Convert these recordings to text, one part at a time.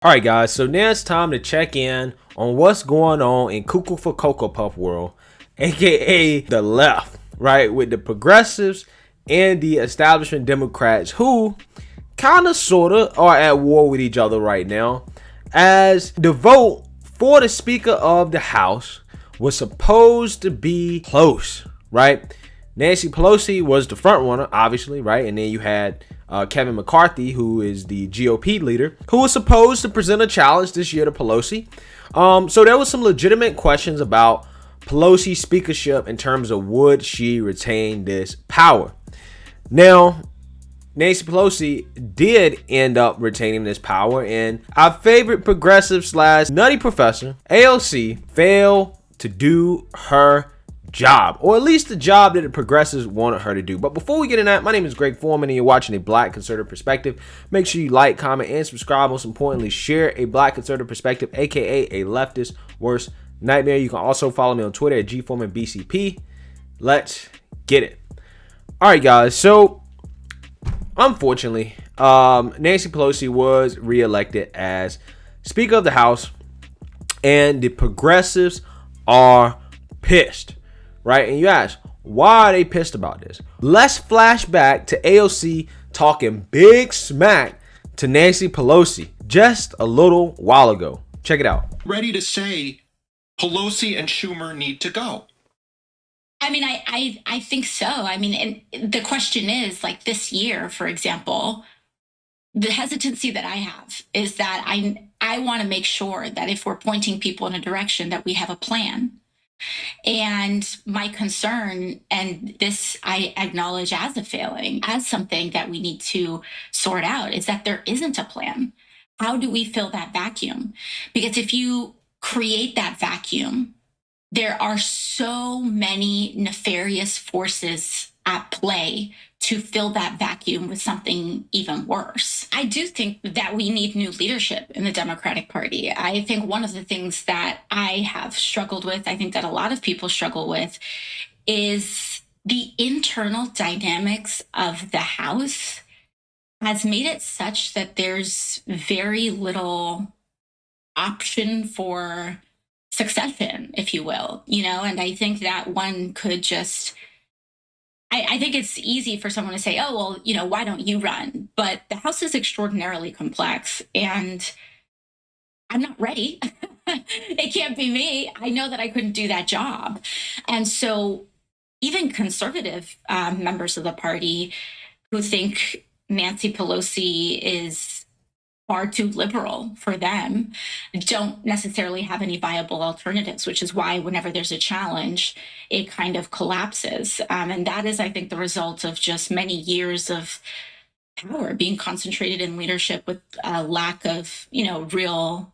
All right, guys, so now it's time to check in on what's going on in Cuckoo for Cocoa Puff world, aka the left, right? With the progressives and the establishment Democrats who kind of sort of are at war with each other right now, as the vote for the Speaker of the House was supposed to be close, right? Nancy Pelosi was the front runner, obviously, right? And then you had Kevin McCarthy, who is the GOP leader, who was supposed to present a challenge this year to Pelosi. So there was some legitimate questions about Pelosi's speakership in terms of would she retain this power. Now, Nancy Pelosi did end up retaining this power, and our favorite progressive slash nutty professor, AOC, failed to do her job, or at least the job that the progressives wanted her to do. But before we get into that, my name is Greg Foreman and you're watching a Black Conservative Perspective. Make sure you like, comment, and subscribe. Most importantly, share a Black Conservative Perspective, aka a leftist worst nightmare. You can also follow me on Twitter at gforemanbcp. Let's get it. All right, guys, so unfortunately, Nancy Pelosi was reelected as Speaker of the House, and the progressives are pissed. Right? And you ask, why are they pissed about this? Let's flash back to AOC talking big smack to Nancy Pelosi just a little while ago. Check it out. Ready to say Pelosi and Schumer need to go. I mean, I think so. I mean, and the question is, like this year, for example, the hesitancy that I have is that I want to make sure that if we're pointing people in a direction, that we have a plan. And my concern, and this I acknowledge as a failing, as something that we need to sort out, is that there isn't a plan. How do we fill that vacuum? Because if you create that vacuum, there are so many nefarious forces at play to fill that vacuum with something even worse. I do think that we need new leadership in the Democratic Party. I think one of the things that I have struggled with, I think that a lot of people struggle with, is the internal dynamics of the House has made it such that there's very little option for succession, if you will, and I think that one could just, I think it's easy for someone to say, oh, well, why don't you run? But the House is extraordinarily complex, and I'm not ready. It can't be me. I know that I couldn't do that job. And so even conservative members of the party who think Nancy Pelosi is far too liberal for them don't necessarily have any viable alternatives, which is why whenever there's a challenge, it kind of collapses. And that is, I think, the result of just many years of power being concentrated in leadership with a lack of, real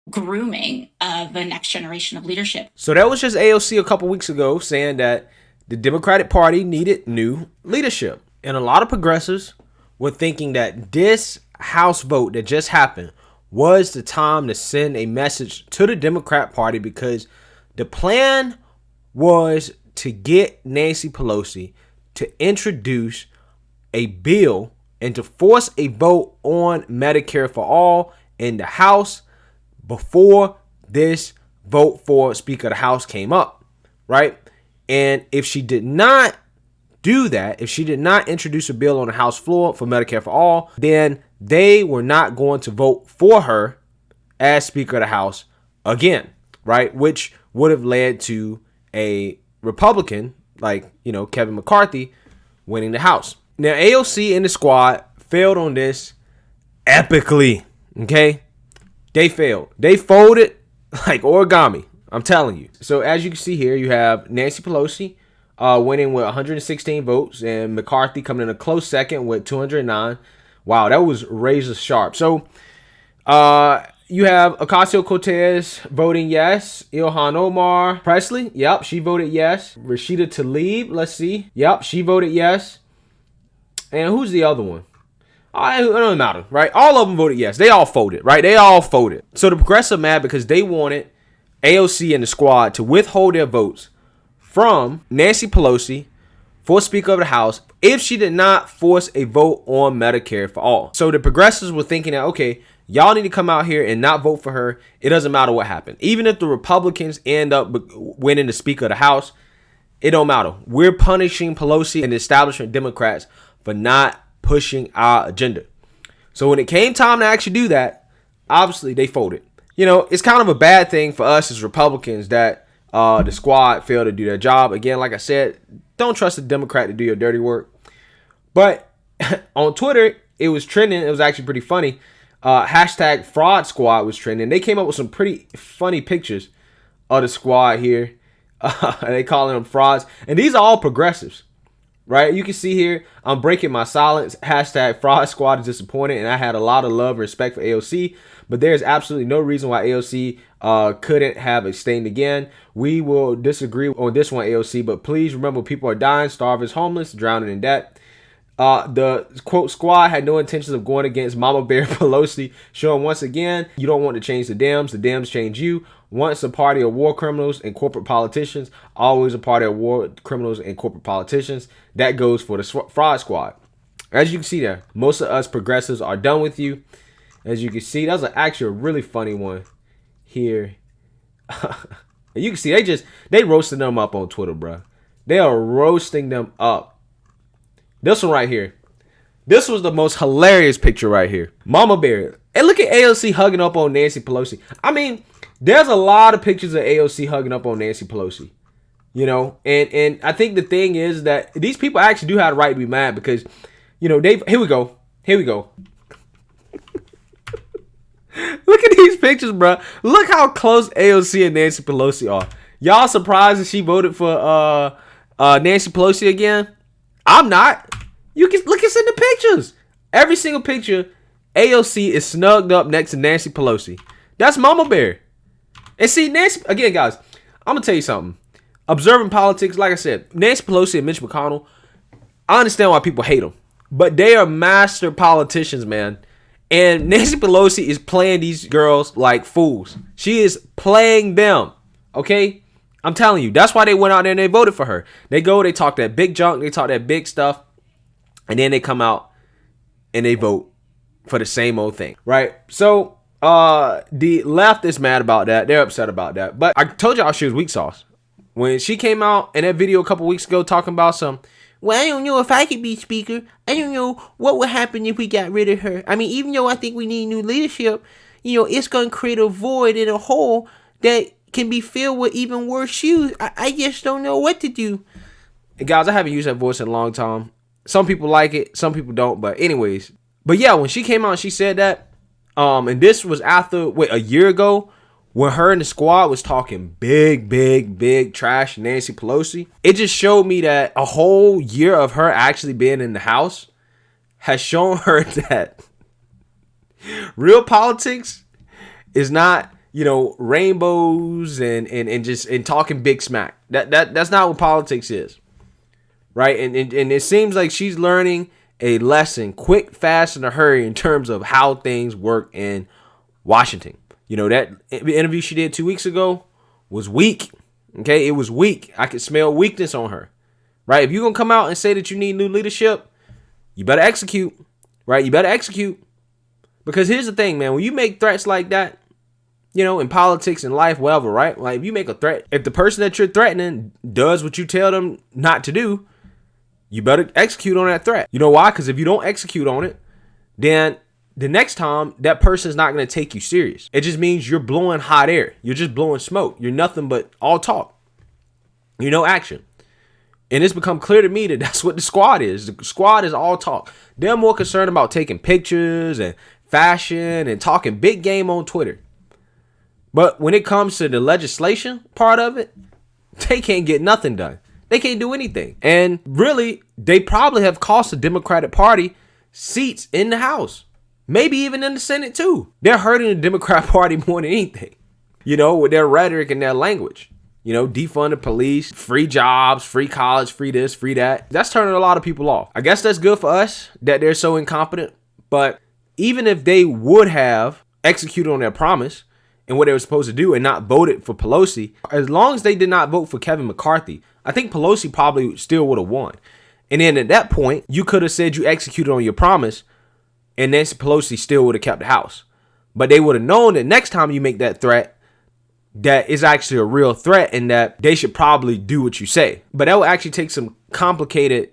grooming of a next generation of leadership. So that was just AOC a couple weeks ago saying that the Democratic Party needed new leadership. And a lot of progressives were thinking that this House vote that just happened was the time to send a message to the Democrat Party, because the plan was to get Nancy Pelosi to introduce a bill and to force a vote on Medicare for all in the House before this vote for Speaker of the House came up, right? And if she did not do that, if she did not introduce a bill on the House floor for Medicare for all, then they were not going to vote for her as Speaker of the House again, right? Which would have led to a Republican like, Kevin McCarthy winning the House. Now, AOC and the squad failed on this epically, okay? They failed. They folded like origami, I'm telling you. So as you can see here, you have Nancy Pelosi winning with 116 votes, and McCarthy coming in a close second with 209. Wow, that was razor sharp. So you have Ocasio-Cortez voting yes. Ilhan Omar Presley, yep, she voted yes. Rashida Tlaib, let's see. Yep, she voted yes. And who's the other one? It doesn't matter, right? All of them voted yes. They all folded, right? They all folded. So the progressive mad because they wanted AOC and the squad to withhold their votes from Nancy Pelosi for Speaker of the House if she did not force a vote on Medicare for all. So the progressives were thinking that, okay, Y'all need to come out here and not vote for her. It doesn't matter what happened. Even if the Republicans end up winning the Speaker of the House, it don't matter. We're punishing Pelosi and the establishment Democrats for not pushing our agenda. So when it came time to actually do that, obviously they folded. You know, it's kind of a bad thing for us as Republicans that the squad failed to do their job. Again, like I said, don't trust a Democrat to do your dirty work. But on Twitter, it was trending. It was actually pretty funny. Hashtag fraud squad was trending. They came up with some pretty funny pictures of the squad here. They calling them frauds. And these are all progressives, right? You can see here, I'm breaking my silence. Hashtag fraud squad is disappointed. And I had a lot of love and respect for AOC. But there's absolutely no reason why AOC couldn't have abstained again. We will disagree on this one, AOC. But please remember, people are dying, starving, homeless, drowning in debt. The quote squad had no intentions of going against Mama Bear Pelosi, showing once again, you don't want to change the Dems change you. Once a party of war criminals and corporate politicians, always a party of war criminals and corporate politicians. That goes for the fraud squad. As you can see there, most of us progressives are done with you. As you can see, that was actually a really funny one here. You can see they roasting them up on Twitter, bro. They are roasting them up. This one right here. This was the most hilarious picture right here. Mama Bear. And look at AOC hugging up on Nancy Pelosi. I mean, there's a lot of pictures of AOC hugging up on Nancy Pelosi. You know, and I think the thing is that these people actually do have the right to be mad because, you know, here we go. Look at these pictures, bro. Look how close AOC and Nancy Pelosi are. Y'all surprised that she voted for Nancy Pelosi again? I'm not. You can look, it's in the pictures. Every single picture, AOC is snugged up next to Nancy Pelosi. That's Mama Bear. And see, Nancy, again, guys, I'm going to tell you something. Observing politics, like I said, Nancy Pelosi and Mitch McConnell, I understand why people hate them. But they are master politicians, man. And Nancy Pelosi is playing these girls like fools. She is playing them. Okay? I'm telling you, that's why they went out there and they voted for her. They go, they talk that big junk, they talk that big stuff, and then they come out and they vote for the same old thing, right? So the left is mad about that. They're upset about that. But I told y'all she was weak sauce. When she came out in that video a couple weeks ago talking about well, I don't know if I could be speaker. I don't know what would happen if we got rid of her. I mean, even though I think we need new leadership, you know, it's going to create a void and a hole that can be filled with even worse shoes. I just don't know what to do. And guys, I haven't used that voice in a long time. Some people like it, some people don't. But anyways, but yeah, when she came out and she said that, and this was after a year ago when her and the squad was talking big trash to Nancy Pelosi. It just showed me that a whole year of her actually being in the House has shown her that real politics is not, you know, rainbows and just talking big smack. That's not what politics is, right? And it seems like she's learning a lesson quick, fast, in a hurry in terms of how things work in Washington. You know, that interview she did 2 weeks ago was weak. Okay, it was weak. I could smell weakness on her, right? If you're gonna come out and say that you need new leadership, you better execute, right? You better execute, because here's the thing, man. When you make threats like that, you know, in politics and life, whatever, right? Like if you make a threat, if the person that you're threatening does what you tell them not to do, you better execute on that threat. You know why? Because if you don't execute on it, then the next time that person's not going to take you serious. It just means you're blowing hot air. You're just blowing smoke. You're nothing but all talk. You know, action. And it's become clear to me that that's what the squad is. The squad is all talk. They're more concerned about taking pictures and fashion and talking big game on Twitter. But when it comes to the legislation part of it, they can't get nothing done. They can't do anything. And really, they probably have cost the Democratic Party seats in the House. Maybe even in the Senate too. They're hurting the Democrat Party more than anything, you know, with their rhetoric and their language. You know, defund the police, free jobs, free college, free this, free that. That's turning a lot of people off. I guess that's good for us that they're so incompetent. But even if they would have executed on their promise and what they were supposed to do and not voted for Pelosi, as long as they did not vote for Kevin McCarthy, I think Pelosi probably still would have won. And then at that point, you could have said you executed on your promise and Nancy Pelosi still would have kept the House. But they would have known that next time you make that threat, that is actually a real threat and that they should probably do what you say. But that will actually take some complicated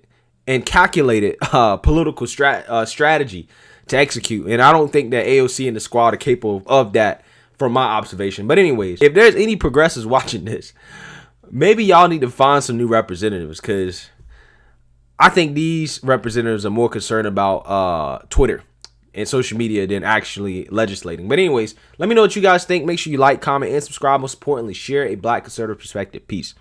and calculated political strategy to execute. And I don't think that AOC and the squad are capable of that from my observation. But anyways, if there's any progressives watching this, maybe y'all need to find some new representatives, because I think these representatives are more concerned about Twitter and social media than actually legislating. But anyways, let me know what you guys think. Make sure you like, comment, and subscribe. Most importantly, share a Black conservative perspective. Peace.